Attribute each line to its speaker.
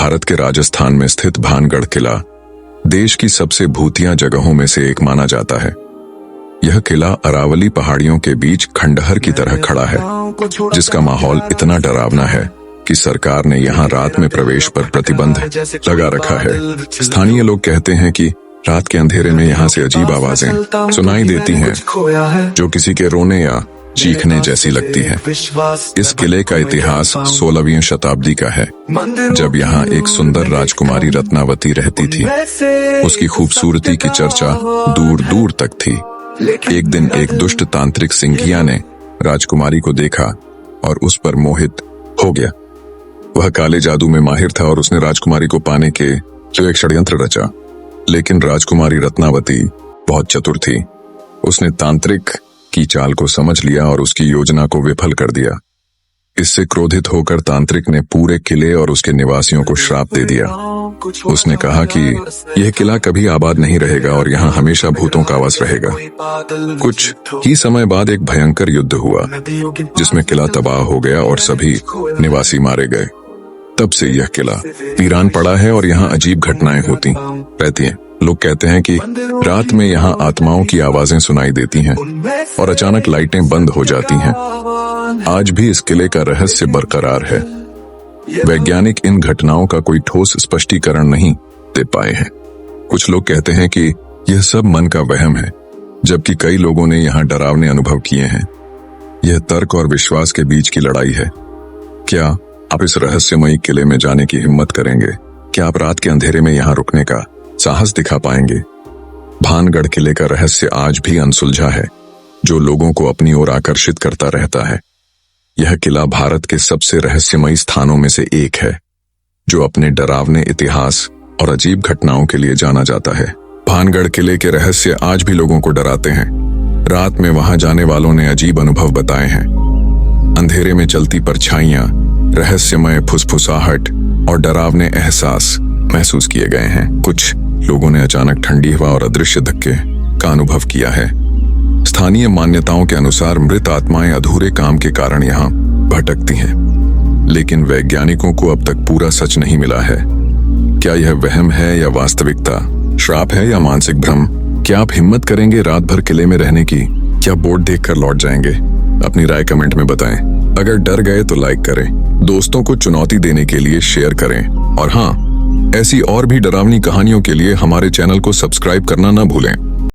Speaker 1: भारत के राजस्थान में स्थित भानगढ़ किला देश की सबसे भूतिया जगहों में से एक माना जाता है। यह किला अरावली पहाड़ियों के बीच खंडहर की तरह खड़ा है, जिसका माहौल इतना डरावना है कि सरकार ने यहाँ रात में प्रवेश पर प्रतिबंध लगा रखा है। स्थानीय लोग कहते हैं कि रात के अंधेरे में यहाँ से अजीब आवाजें सुनाई देती हैं, जो किसी के रोने या चीखने जैसी लगती है। इस किले का इतिहास 16वीं शताब्दी का है, जब यहाँ एक सुंदर राजकुमारी रत्नावती रहती थी। उसकी खूबसूरती की चर्चा दूर दूर तक थी। एक दिन एक दुष्ट तांत्रिक सिंघिया ने राजकुमारी को देखा और उस पर मोहित हो गया। वह काले जादू में माहिर था और उसने राजकुमारी को पाने के लिए एक षड्यंत्र रचा। लेकिन राजकुमारी रत्नावती बहुत चतुर थी। उसने तांत्रिक की चाल को समझ लिया और उसकी योजना को विफल कर दिया। इससे क्रोधित होकर तांत्रिक ने पूरे किले और उसके निवासियों को श्राप दे दिया। उसने कहा कि यह किला कभी आबाद नहीं रहेगा और यहाँ हमेशा भूतों का वास रहेगा। कुछ ही समय बाद एक भयंकर युद्ध हुआ, जिसमें किला तबाह हो गया और सभी निवासी मारे गए। तब से यह किला वीरान पड़ा है और यहाँ अजीब घटनाएं होती रहती हैं। लोग कहते हैं कि रात में यहाँ आत्माओं की आवाजें सुनाई देती हैं और अचानक लाइटें बंद हो जाती हैं। आज भी इस किले का रहस्य बरकरार है। वैज्ञानिक इन घटनाओं का कोई ठोस स्पष्टीकरण नहीं दे पाए हैं। कुछ लोग कहते हैं कि यह सब मन का वहम है, जबकि कई लोगों ने यहाँ डरावने अनुभव किए हैं। यह तर्क और विश्वास के बीच की लड़ाई है। क्या आप इस रहस्यमयी किले में जाने की हिम्मत करेंगे? क्या आप रात के अंधेरे में यहाँ रुकने का साहस दिखा पाएंगे? भानगढ़ किले का रहस्य आज भी अनसुलझा है, जो लोगों को अपनी ओर आकर्षित करता रहता है। यह किला भारत के सबसे रहस्यमयी स्थानों में से एक है, जो अपने डरावने इतिहास और अजीब घटनाओं के लिए जाना जाता है। भानगढ़ किले के रहस्य आज भी लोगों को डराते हैं। रात में वहां जाने वालों ने अजीब अनुभव बताए हैं। अंधेरे में चलती परछाइयां, रहस्यमय फुसफुसाहट और डरावने एहसास महसूस किए गए हैं। कुछ लोगों ने अचानक ठंडी हवा और अदृश्य धक्के का अनुभव किया है। स्थानीय मान्यताओं के अनुसार मृत आत्माएं अधूरे काम के कारण यहाँ भटकती हैं, लेकिन वैज्ञानिकों को अब तक पूरा सच नहीं मिला है। क्या यह वहम है या वास्तविकता? श्राप है या मानसिक भ्रम? क्या आप हिम्मत करेंगे रात भर किले में रहने की? क्या बोर्ड देखकर लौट जाएंगे? अपनी राय कमेंट में बताएं। अगर डर गए तो लाइक करें, दोस्तों को चुनौती देने के लिए शेयर करें, और हाँ, ऐसी और भी डरावनी कहानियों के लिए हमारे चैनल को सब्सक्राइब करना ना भूलें।